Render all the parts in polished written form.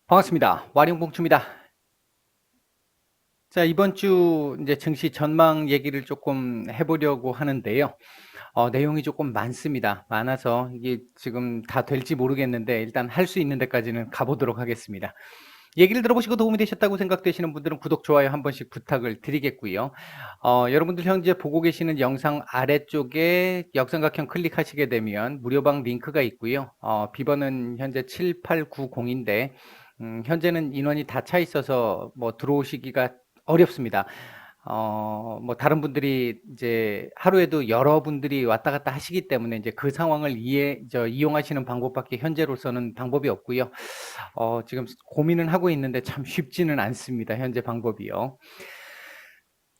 반갑습니다. 와룡봉추입니다. 자, 이번 주 이제 증시 전망 얘기를 조금 해보려고 하는데요. 내용이 조금 많습니다. 많아서 이게 지금 다 될지 모르겠는데 일단 할 수 있는 데까지는 가보도록 하겠습니다. 얘기를 들어보시고 도움이 되셨다고 생각되시는 분들은 구독, 좋아요 한 번씩 부탁을 드리겠고요. 여러분들 현재 보고 계시는 영상 아래쪽에 역삼각형 클릭하시게 되면 무료방 링크가 있고요. 비번은 현재 7890인데 현재는 인원이 다 차 있어서 뭐 들어오시기가 어렵습니다. 뭐 다른 분들이 이제 하루에도 여러분들이 왔다 갔다 하시기 때문에 이제 그 상황을 이용하시는 방법밖에 현재로서는 방법이 없고요. 지금 고민은 하고 있는데 참 쉽지는 않습니다. 현재 방법이요.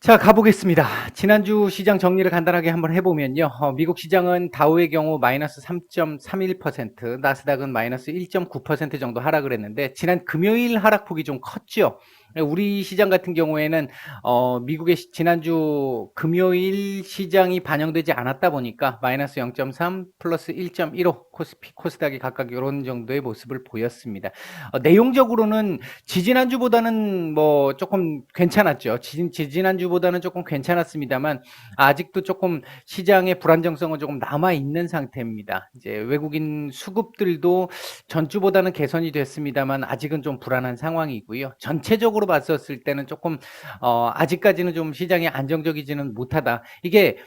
자, 가보겠습니다. 지난주 시장 정리를 간단하게 한번 해보면요. 미국 시장은 다우의 경우 마이너스 3.31%, 나스닥은 마이너스 1.9% 정도 하락을 했는데, 지난 금요일 하락폭이 좀 컸죠. 우리 시장 같은 경우에는 미국의 지난주 금요일 시장이 반영되지 않았다 보니까 마이너스 0.3 플러스 1.15 코스닥이 각각 이런 정도의 모습을 보였습니다. 내용적으로는 지지난주보다는 뭐 조금 괜찮았죠. 지지난주보다는 조금 괜찮았습니다만 아직도 조금 시장의 불안정성은 조금 남아 있는 상태입니다. 이제 외국인 수급들도 전주보다는 개선이 됐습니다만 아직은 좀 불안한 상황이고요. 전체적으로 봤었을 때는 조금 아직까지는 좀 시장이 안정적이지는 못하다. 이게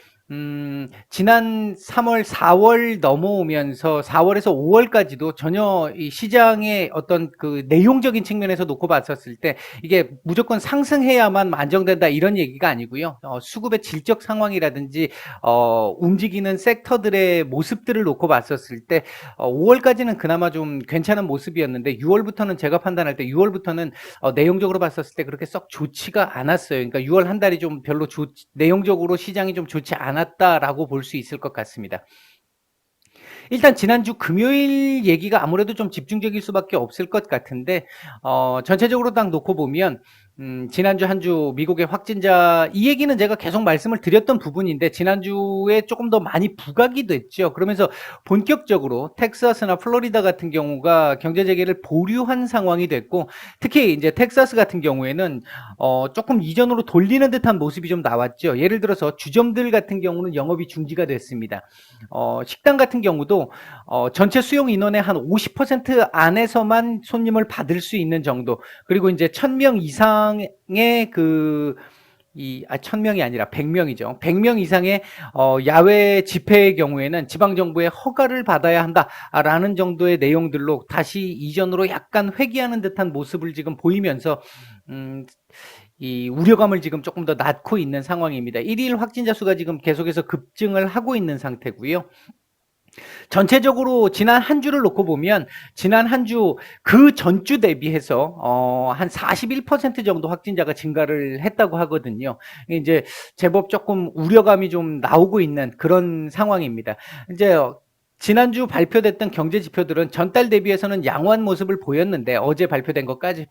지난 3월, 4월 넘어오면서 4월에서 5월까지도 전혀 이 시장의 어떤 그 내용적인 측면에서 놓고 봤었을 때 이게 무조건 상승해야만 안정된다 이런 얘기가 아니고요. 수급의 질적 상황이라든지 움직이는 섹터들의 모습들을 놓고 봤었을 때 5월까지는 그나마 좀 괜찮은 모습이었는데 6월부터는 제가 판단할 때 6월부터는 내용적으로 봤었을 때 그렇게 썩 좋지가 않았어요. 그러니까 6월 한 달이 좀 별로 내용적으로 시장이 좀 좋지 않았다라고 볼 수 있을 것 같습니다. 일단 지난주 금요일 얘기가 아무래도 좀 집중적일 수밖에 없을 것 같은데 전체적으로 딱 놓고 보면 지난주 한 주 미국의 확진자 이 얘기는 제가 계속 말씀을 드렸던 부분인데 지난주에 조금 더 많이 부각이 됐죠. 그러면서 본격적으로 텍사스나 플로리다 같은 경우가 경제 재개를 보류한 상황이 됐고 특히 이제 텍사스 같은 경우에는 조금 이전으로 돌리는 듯한 모습이 좀 나왔죠. 예를 들어서 주점들 같은 경우는 영업이 중지가 됐습니다. 식당 같은 경우도 전체 수용 인원의 한 50% 안에서만 손님을 받을 수 있는 정도. 그리고 이제 1000명 이상의 1000명이 아니라 100명이죠. 100명 이상의 야외 집회의 경우에는 지방정부의 허가를 받아야 한다라는 정도의 내용들로 다시 이전으로 약간 회귀하는 듯한 모습을 지금 보이면서 이 우려감을 지금 조금 더 낳고 있는 상황입니다. 1일 확진자 수가 지금 계속해서 급증을 하고 있는 상태고요. 전체적으로 지난 한 주를 놓고 보면 지난 한 주 그 전주 대비해서 한 41% 정도 확진자가 증가를 했다고 하거든요. 이제 제법 조금 우려감이 좀 나오고 있는 그런 상황입니다. 이제 지난주 발표됐던 경제 지표들은 전달 대비해서는 양호한 모습을 보였는데 어제 발표된 것까지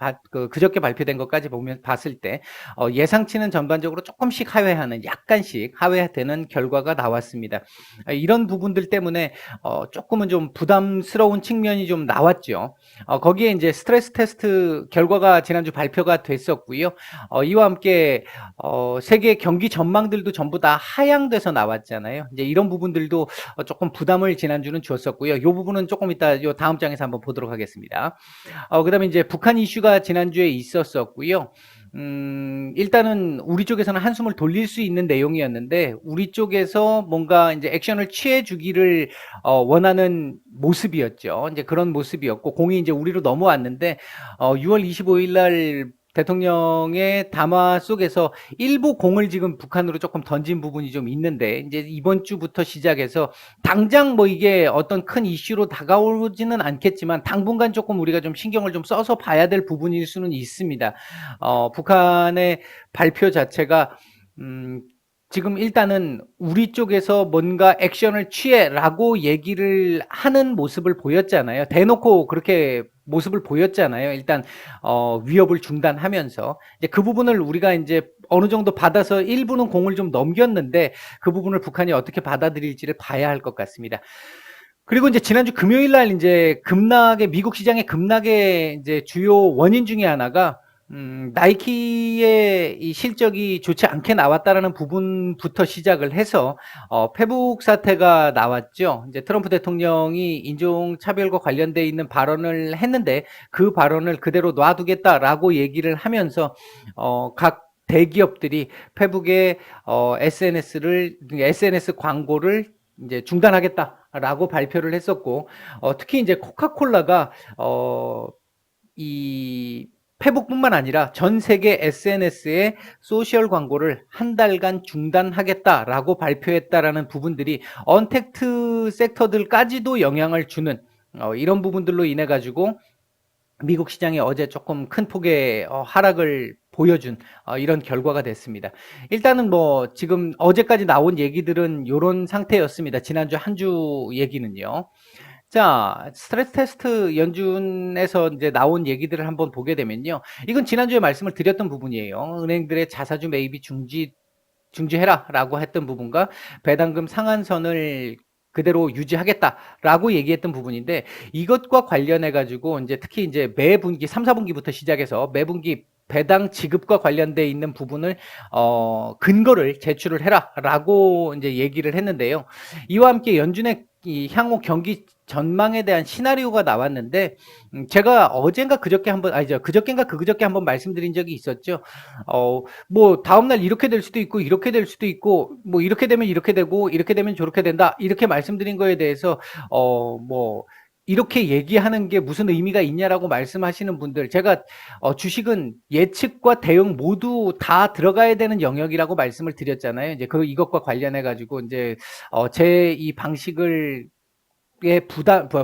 그저께 발표된 것까지 보면 봤을 때 예상치는 전반적으로 조금씩 하회하는 약간씩 하회되는 결과가 나왔습니다. 이런 부분들 때문에 조금은 좀 부담스러운 측면이 좀 나왔죠. 거기에 이제 스트레스 테스트 결과가 지난주 발표가 됐었고요. 이와 함께 세계 경기 전망들도 전부 다 하향돼서 나왔잖아요. 이제 이런 부분들도 조금 부담을 지난주는 주었었고요. 이 부분은 조금 이따 요 다음 장에서 한번 보도록 하겠습니다. 그다음에 이제 북한 이슈가 지난주에 있었었고요. 일단은 우리 쪽에서는 한숨을 돌릴 수 있는 내용이었는데 우리 쪽에서 뭔가 이제 액션을 취해 주기를 원하는 모습이었죠. 이제 그런 모습이었고 공이 이제 우리로 넘어왔는데 6월 25일 날 대통령의 담화 속에서 일부 공을 지금 북한으로 조금 던진 부분이 좀 있는데 이제 이번 주부터 시작해서 당장 뭐 이게 어떤 큰 이슈로 다가오지는 않겠지만 당분간 조금 우리가 좀 신경을 좀 써서 봐야 될 부분일 수는 있습니다. 북한의 발표 자체가 지금 일단은 우리 쪽에서 뭔가 액션을 취해라고 얘기를 하는 모습을 보였잖아요. 대놓고 그렇게 모습을 보였잖아요. 일단 위협을 중단하면서 이제 그 부분을 우리가 이제 어느 정도 받아서 일부는 공을 좀 넘겼는데 그 부분을 북한이 어떻게 받아들일지를 봐야 할 것 같습니다. 그리고 이제 지난주 금요일 날 이제 급락의 미국 시장의 급락의 이제 주요 원인 중에 하나가 나이키의 이 실적이 좋지 않게 나왔다라는 부분부터 시작을 해서 페북 사태가 나왔죠. 이제 트럼프 대통령이 인종차별과 관련돼 있는 발언을 했는데 그 발언을 그대로 놔두겠다라고 얘기를 하면서 각 대기업들이 페북의 SNS 광고를 이제 중단하겠다라고 발표를 했었고, 특히 이제 코카콜라가 이 페북뿐만 아니라 전 세계 SNS에 소셜 광고를 한 달간 중단하겠다라고 발표했다라는 부분들이 언택트 섹터들까지도 영향을 주는 이런 부분들로 인해 가지고 미국 시장이 어제 조금 큰 폭의 하락을 보여준 이런 결과가 됐습니다. 일단은 뭐 지금 어제까지 나온 얘기들은 요런 상태였습니다. 지난주 한 주 얘기는요. 자, 스트레스 테스트 연준에서 이제 나온 얘기들을 한번 보게 되면요. 이건 지난주에 말씀을 드렸던 부분이에요. 은행들의 자사주 매입이 중지해라라고 했던 부분과 배당금 상한선을 그대로 유지하겠다라고 얘기했던 부분인데, 이것과 관련해 가지고 이제 특히 이제 매분기 3, 4분기부터 시작해서 매분기 배당 지급과 관련돼 있는 부분을 근거를 제출을 해라라고 이제 얘기를 했는데요. 이와 함께 연준의 이 향후 경기 전망에 대한 시나리오가 나왔는데, 제가 어젠가 그저께 한번 아니죠, 그저께인가 그저께 한번 말씀드린 적이 있었죠. 뭐 다음날 이렇게 될 수도 있고 이렇게 될 수도 있고, 뭐 이렇게 되면 이렇게 되고 이렇게 되면 저렇게 된다, 이렇게 말씀드린 거에 대해서 뭐 이렇게 얘기하는 게 무슨 의미가 있냐라고 말씀하시는 분들, 제가 주식은 예측과 대응 모두 다 들어가야 되는 영역이라고 말씀을 드렸잖아요. 이제 이것과 관련해 가지고 이제 제 이 방식을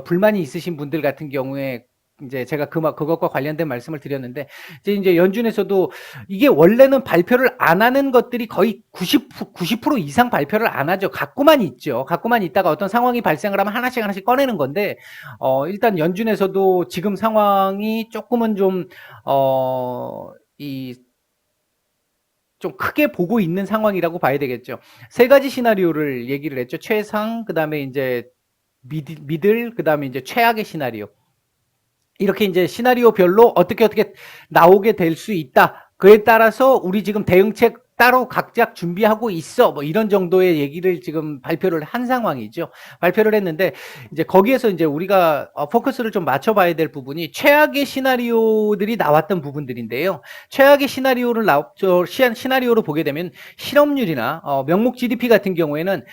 불만이 있으신 분들 같은 경우에 이제 제가 그것과 관련된 말씀을 드렸는데, 이제 연준에서도 이게 원래는 발표를 안 하는 것들이 거의 90% 이상 발표를 안 하죠. 갖고만 있죠. 갖고만 있다가 어떤 상황이 발생을 하면 하나씩 꺼내는 건데, 일단 연준에서도 지금 상황이 조금은 좀 크게 보고 있는 상황이라고 봐야 되겠죠. 세 가지 시나리오를 얘기를 했죠. 최상, 그 다음에 이제 미들, 그 다음에 이제 최악의 시나리오. 이렇게 이제 시나리오별로 어떻게 나오게 될 수 있다. 그에 따라서 우리 지금 대응책 따로 각자 준비하고 있어. 뭐 이런 정도의 얘기를 지금 발표를 한 상황이죠. 발표를 했는데, 이제 거기에서 이제 우리가 포커스를 좀 맞춰봐야 될 부분이 최악의 시나리오들이 나왔던 부분들인데요. 최악의 시나리오로 보게 되면 실업률이나 명목 GDP 같은 경우에는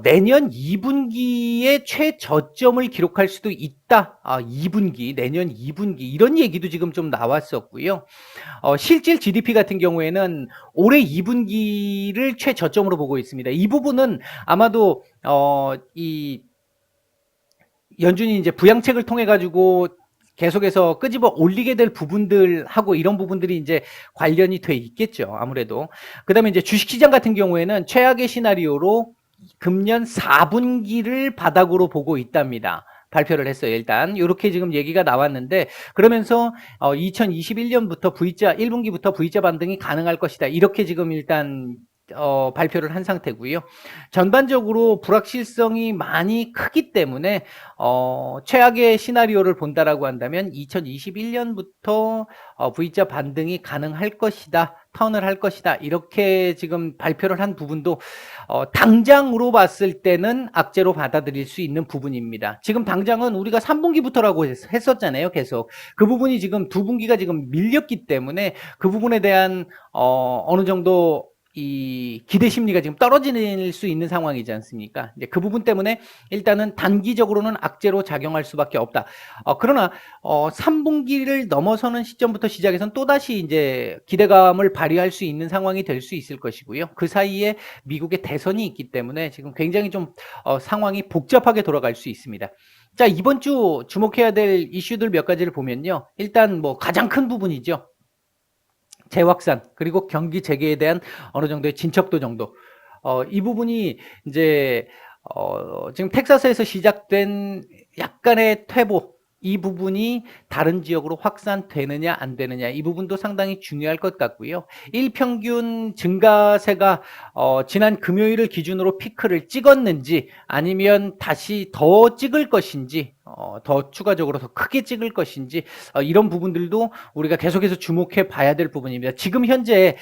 내년 2분기에 최저점을 기록할 수도 있다. 2분기, 내년 2분기 이런 얘기도 지금 좀 나왔었고요. 실질 GDP 같은 경우에는 올해 2분기를 최저점으로 보고 있습니다. 이 부분은 아마도 이 연준이 이제 부양책을 통해 가지고 계속해서 끄집어 올리게 될 부분들하고 이런 부분들이 이제 관련이 돼 있겠죠. 아무래도. 그다음에 이제 주식시장 같은 경우에는 최악의 시나리오로 금년 4분기를 바닥으로 보고 있답니다. 발표를 했어요. 일단 이렇게 지금 얘기가 나왔는데, 그러면서 2021년부터 V자 1분기부터 V자 반등이 가능할 것이다. 이렇게 지금 일단 발표를 한 상태고요. 전반적으로 불확실성이 많이 크기 때문에 최악의 시나리오를 본다라고 한다면 2021년부터 V자 반등이 가능할 것이다. 턴을 할 것이다. 이렇게 지금 발표를 한 부분도 당장으로 봤을 때는 악재로 받아들일 수 있는 부분입니다. 지금 당장은 우리가 3분기부터라고 했었잖아요. 계속. 그 부분이 지금 2분기가 지금 밀렸기 때문에 그 부분에 대한 어느 정도 이 기대 심리가 지금 떨어질 수 있는 상황이지 않습니까? 이제 그 부분 때문에 일단은 단기적으로는 악재로 작용할 수밖에 없다. 그러나 3분기를 넘어서는 시점부터 시작해서는 또다시 이제 기대감을 발휘할 수 있는 상황이 될 수 있을 것이고요. 그 사이에 미국의 대선이 있기 때문에 지금 굉장히 좀 상황이 복잡하게 돌아갈 수 있습니다. 자, 이번 주 주목해야 될 이슈들 몇 가지를 보면요. 일단 뭐 가장 큰 부분이죠. 재확산, 그리고 경기 재개에 대한 어느 정도의 진척도 정도. 이 부분이 이제 지금 텍사스에서 시작된 약간의 퇴보, 이 부분이 다른 지역으로 확산되느냐 안 되느냐 이 부분도 상당히 중요할 것 같고요. 일평균 증가세가 지난 금요일을 기준으로 피크를 찍었는지 아니면 다시 더 찍을 것인지 더 추가적으로 더 크게 찍을 것인지 이런 부분들도 우리가 계속해서 주목해 봐야 될 부분입니다. 지금 현재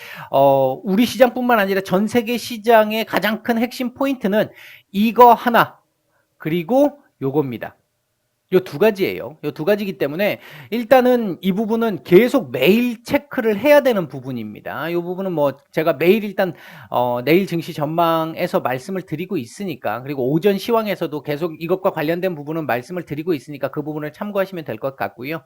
우리 시장뿐만 아니라 전 세계 시장의 가장 큰 핵심 포인트는 이거 하나 그리고 요겁니다. 요 두 가지예요. 요 두 가지이기 때문에 일단은 이 부분은 계속 매일 체크를 해야 되는 부분입니다. 요 부분은 뭐 제가 매일 일단 내일 증시 전망에서 말씀을 드리고 있으니까 그리고 오전 시황에서도 계속 이것과 관련된 부분은 말씀을 드리고 있으니까 그 부분을 참고하시면 될 것 같고요.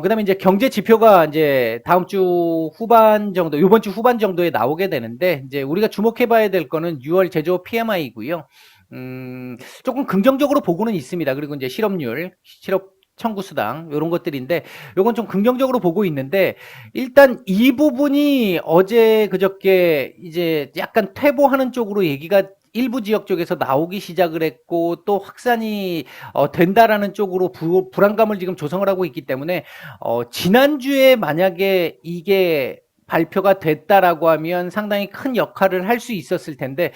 그다음에 이제 경제 지표가 이제 다음 주 후반 정도, 이번 주 후반 정도에 나오게 되는데 이제 우리가 주목해 봐야 될 거는 6월 제조업 PMI이고요. 조금 긍정적으로 보고는 있습니다. 그리고 이제 실업률, 실업 청구 수당 이런 것들인데 요건 좀 긍정적으로 보고 있는데 일단 이 부분이 어제 그저께 이제 약간 퇴보하는 쪽으로 얘기가 일부 지역 쪽에서 나오기 시작을 했고 또 확산이 된다라는 쪽으로 불안감을 지금 조성을 하고 있기 때문에 지난주에 만약에 이게 발표가 됐다라고 하면 상당히 큰 역할을 할 수 있었을 텐데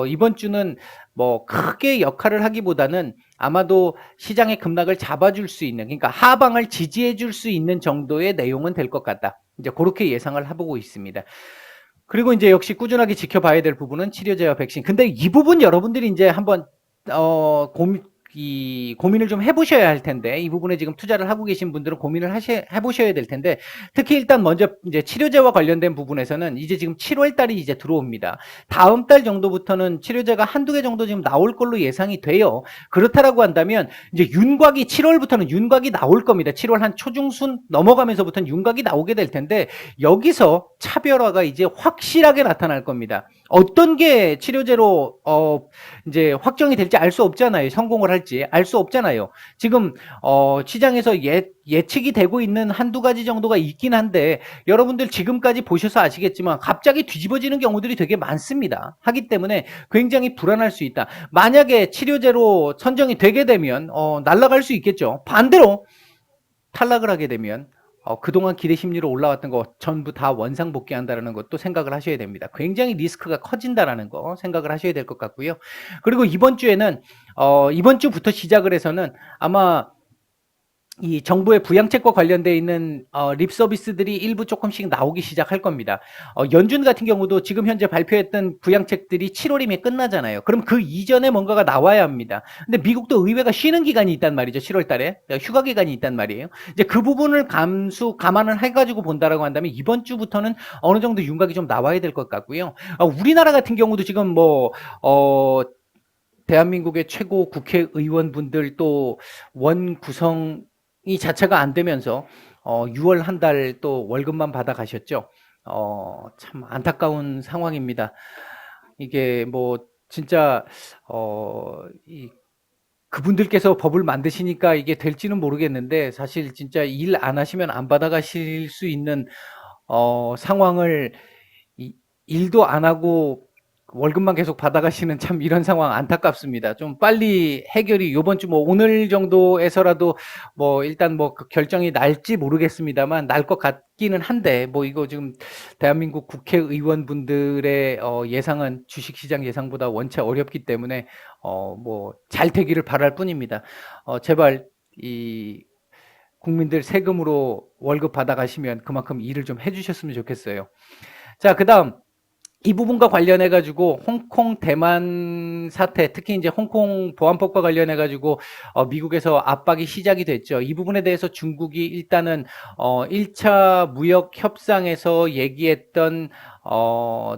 이번 주는 뭐 크게 역할을 하기보다는 아마도 시장의 급락을 잡아줄 수 있는 그러니까 하방을 지지해 줄 수 있는 정도의 내용은 될 것 같다. 이제 그렇게 예상을 해보고 있습니다. 그리고 이제 역시 꾸준하게 지켜봐야 될 부분은 치료제와 백신. 근데 이 부분 여러분들이 이제 한번 고민을 좀 해보셔야 할 텐데 이 부분에 지금 투자를 하고 계신 분들은 고민을 해보셔야 될 텐데 특히 일단 먼저 이제 치료제와 관련된 부분에서는 이제 지금 7월 달이 이제 들어옵니다. 다음 달 정도부터는 치료제가 한두 개 정도 지금 나올 걸로 예상이 돼요. 그렇다라고 한다면 이제 윤곽이 7월부터는 윤곽이 나올 겁니다. 7월 한 초중순 넘어가면서부터는 윤곽이 나오게 될 텐데 여기서 차별화가 이제 확실하게 나타날 겁니다. 어떤 게 치료제로 이제 확정이 될지 알 수 없잖아요. 성공을 할지 알 수 없잖아요. 지금 시장에서 예측이 되고 있는 한두 가지 정도가 있긴 한데 여러분들 지금까지 보셔서 아시겠지만 갑자기 뒤집어지는 경우들이 되게 많습니다. 하기 때문에 굉장히 불안할 수 있다. 만약에 치료제로 선정이 되게 되면 날아갈 수 있겠죠. 반대로 탈락을 하게 되면 그동안 기대 심리로 올라왔던 거 전부 다 원상복귀한다는 것도 생각을 하셔야 됩니다. 굉장히 리스크가 커진다라는 거 생각을 하셔야 될 것 같고요. 그리고 이번 주에는 이번 주부터 시작을 해서는 아마 이 정부의 부양책과 관련돼 있는 립 서비스들이 일부 조금씩 나오기 시작할 겁니다. 연준 같은 경우도 지금 현재 발표했던 부양책들이 7월이면 끝나잖아요. 그럼 그 이전에 뭔가가 나와야 합니다. 근데 미국도 의회가 쉬는 기간이 있단 말이죠. 7월 달에 휴가 기간이 있단 말이에요. 이제 그 부분을 감안을 해가지고 본다라고 한다면 이번 주부터는 어느 정도 윤곽이 좀 나와야 될 것 같고요. 우리나라 같은 경우도 지금 뭐 대한민국의 최고 국회의원분들 또 원 구성 이 자체가 안 되면서 6월 한 달 또 월급만 받아 가셨죠. 참 안타까운 상황입니다. 이게 뭐 진짜 그분들께서 법을 만드시니까 이게 될지는 모르겠는데 사실 진짜 일 안 하시면 안 받아 가실 수 있는 상황을 일도 안 하고 월급만 계속 받아가시는 참 이런 상황 안타깝습니다. 좀 빨리 해결이 요번 주 뭐 오늘 정도에서라도 뭐 일단 뭐 그 결정이 날지 모르겠습니다만 날 것 같기는 한데 뭐 이거 지금 대한민국 국회의원분들의 예상은 주식시장 예상보다 원체 어렵기 때문에 뭐 잘 되기를 바랄 뿐입니다. 제발 이 국민들 세금으로 월급 받아가시면 그만큼 일을 좀 해주셨으면 좋겠어요. 자, 그다음. 이 부분과 관련해 가지고 홍콩 대만 사태 특히 이제 홍콩 보안법과 관련해 가지고 미국에서 압박이 시작이 됐죠. 이 부분에 대해서 중국이 일단은 1차 무역 협상에서 얘기했던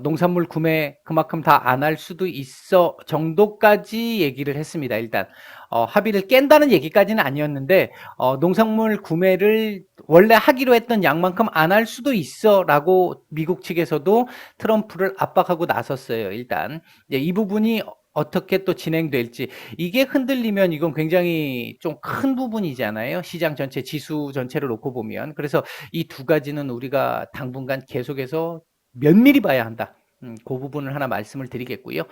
농산물 구매 그만큼 다 안 할 수도 있어 정도까지 얘기를 했습니다. 일단 합의를 깬다는 얘기까지는 아니었는데 농산물 구매를 원래 하기로 했던 양만큼 안 할 수도 있어라고 미국 측에서도 트럼프를 압박하고 나섰어요. 일단 이제 이 부분이 어떻게 또 진행될지 이게 흔들리면 이건 굉장히 좀 큰 부분이잖아요. 시장 전체 지수 전체를 놓고 보면 그래서 이 두 가지는 우리가 당분간 계속해서 면밀히 봐야 한다. 그 부분을 하나 말씀을 드리겠고요.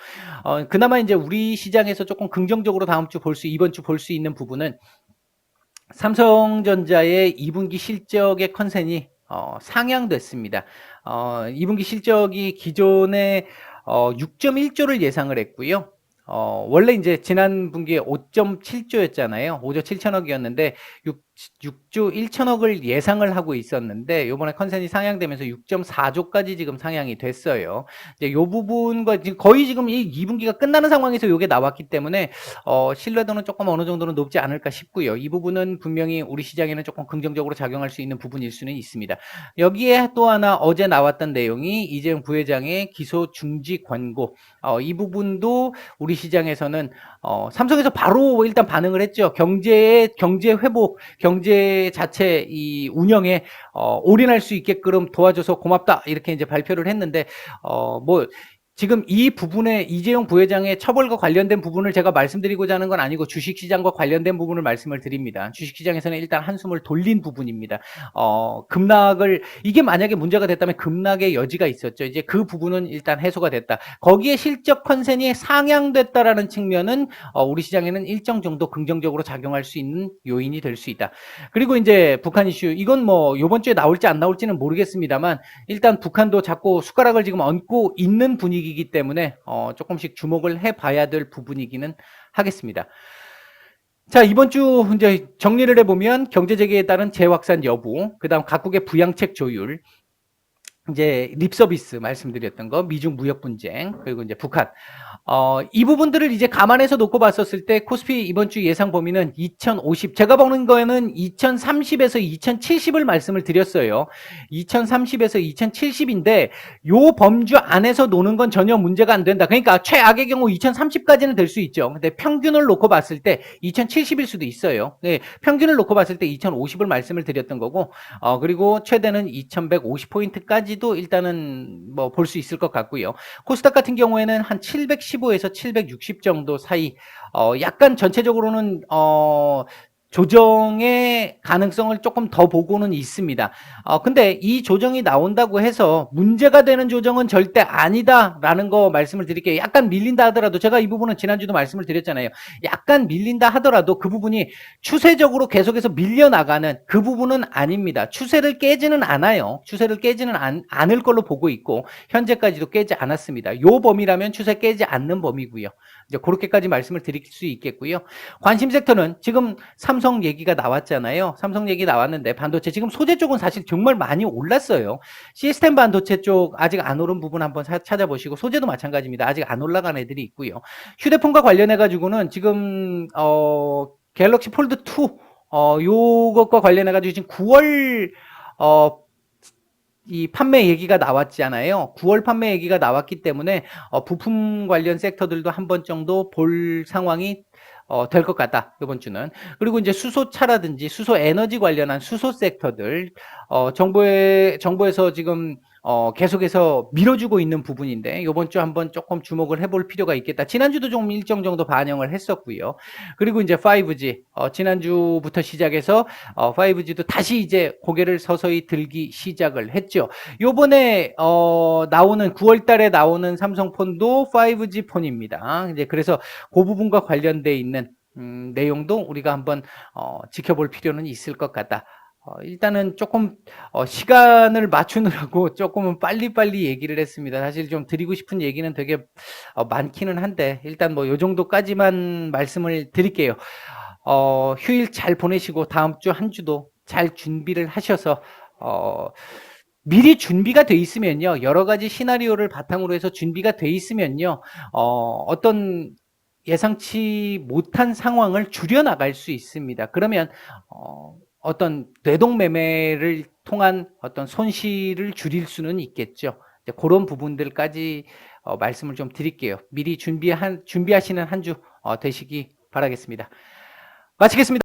그나마 이제 우리 시장에서 조금 긍정적으로 이번 주 볼 수 있는 부분은 삼성전자의 2분기 실적의 컨센이 상향됐습니다. 2분기 실적이 기존에 6.1조를 예상을 했고요. 원래 이제 지난 분기에 5.7조였잖아요. 5조 7천억이었는데 6조 1천억을 예상을 하고 있었는데 요번에 컨센이 상향되면서 6.4조까지 지금 상향이 됐어요. 이제 요 부분과 지금 거의 지금 이 2분기가 끝나는 상황에서 요게 나왔기 때문에 신뢰도는 조금 어느 정도는 높지 않을까 싶고요. 이 부분은 분명히 우리 시장에는 조금 긍정적으로 작용할 수 있는 부분일 수는 있습니다. 여기에 또 하나 어제 나왔던 내용이 이재용 부회장의 기소 중지 권고, 이 부분도 우리 시장에서는 삼성에서 바로 일단 반응을 했죠. 경제 회복, 경제 자체 이 운영에 올인할 수 있게끔 도와줘서 고맙다 이렇게 이제 발표를 했는데 뭐 지금 이 부분에 이재용 부회장의 처벌과 관련된 부분을 제가 말씀드리고자 하는 건 아니고 주식시장과 관련된 부분을 말씀을 드립니다. 주식시장에서는 일단 한숨을 돌린 부분입니다. 급락을 이게 만약에 문제가 됐다면 급락의 여지가 있었죠. 이제 그 부분은 일단 해소가 됐다. 거기에 실적 컨센이 상향됐다라는 측면은 우리 시장에는 일정 정도 긍정적으로 작용할 수 있는 요인이 될 수 있다. 그리고 이제 북한 이슈 이건 뭐 이번 주에 나올지 안 나올지는 모르겠습니다만 일단 북한도 자꾸 숟가락을 지금 얹고 있는 분위기이기 때문에 조금씩 주목을 해봐야 될 부분이기는 하겠습니다. 자, 이번 주 이제 정리를 해보면 경제 재개에 따른 재확산 여부, 그다음 각국의 부양책 조율, 이제 립 서비스 말씀드렸던 거, 미중 무역 분쟁, 그리고 이제 북한. 이 부분들을 이제 감안해서 놓고 봤었을 때 코스피 이번 주 예상 범위는 2050, 제가 보는 거에는 2030에서 2070을 말씀을 드렸어요. 2030에서 2070인데 요 범주 안에서 노는 건 전혀 문제가 안 된다. 그러니까 최악의 경우 2030까지는 될 수 있죠. 근데 평균을 놓고 봤을 때 2070일 수도 있어요. 네, 평균을 놓고 봤을 때 2050을 말씀을 드렸던 거고, 그리고 최대는 2150포인트까지도 일단은 뭐 볼 수 있을 것 같고요. 코스닥 같은 경우에는 한 715에서 760 정도 사이, 약간 전체적으로는 조정의 가능성을 조금 더 보고는 있습니다. 근데 이 조정이 나온다고 해서 문제가 되는 조정은 절대 아니다라는 거 말씀을 드릴게요. 약간 밀린다 하더라도 제가 이 부분은 지난주도 말씀을 드렸잖아요. 약간 밀린다 하더라도 그 부분이 추세적으로 계속해서 밀려나가는 그 부분은 아닙니다. 추세를 깨지는 않아요. 추세를 깨지는 않을 걸로 보고 있고 현재까지도 깨지 않았습니다. 요 범위라면 추세 깨지 않는 범위고요. 이제 그렇게까지 말씀을 드릴 수 있겠고요. 관심 섹터는 지금 삼성 얘기가 나왔잖아요. 삼성 얘기 나왔는데 반도체 지금 소재 쪽은 사실 정말 많이 올랐어요. 시스템 반도체 쪽 아직 안 오른 부분 한번 찾아보시고 소재도 마찬가지입니다. 아직 안 올라간 애들이 있고요. 휴대폰과 관련해 가지고는 지금 갤럭시 폴드 2 요것과 관련해 가지고 지금 9월 이 판매 얘기가 나왔잖아요. 9월 판매 얘기가 나왔기 때문에 부품 관련 섹터들도 한 번 정도 볼 상황이 될 것 같다. 이번 주는. 그리고 이제 수소차라든지 수소 에너지 관련한 수소 섹터들 정부에서 지금 계속해서 밀어주고 있는 부분인데 이번 주 한번 조금 주목을 해볼 필요가 있겠다. 지난주도 좀 일정 정도 반영을 했었고요. 그리고 이제 5G 지난주부터 시작해서 5G도 다시 이제 고개를 서서히 들기 시작을 했죠. 요번에 나오는 9월 달에 나오는 삼성폰도 5G 폰입니다. 이제 그래서 그 부분과 관련돼 있는 내용도 우리가 한번 지켜볼 필요는 있을 것 같다. 일단은 조금 시간을 맞추느라고 조금은 빨리빨리 얘기를 했습니다. 사실 좀 드리고 싶은 얘기는 되게 많기는 한데 일단 뭐 요 정도까지만 말씀을 드릴게요. 휴일 잘 보내시고 다음 주 한 주도 잘 준비를 하셔서 미리 준비가 돼 있으면요. 여러 가지 시나리오를 바탕으로 해서 준비가 돼 있으면요. 어떤 예상치 못한 상황을 줄여나갈 수 있습니다. 그러면 어떤 뇌동매매를 통한 어떤 손실을 줄일 수는 있겠죠. 이제 그런 부분들까지 말씀을 좀 드릴게요. 미리 준비하시는 한 주 되시기 바라겠습니다. 마치겠습니다.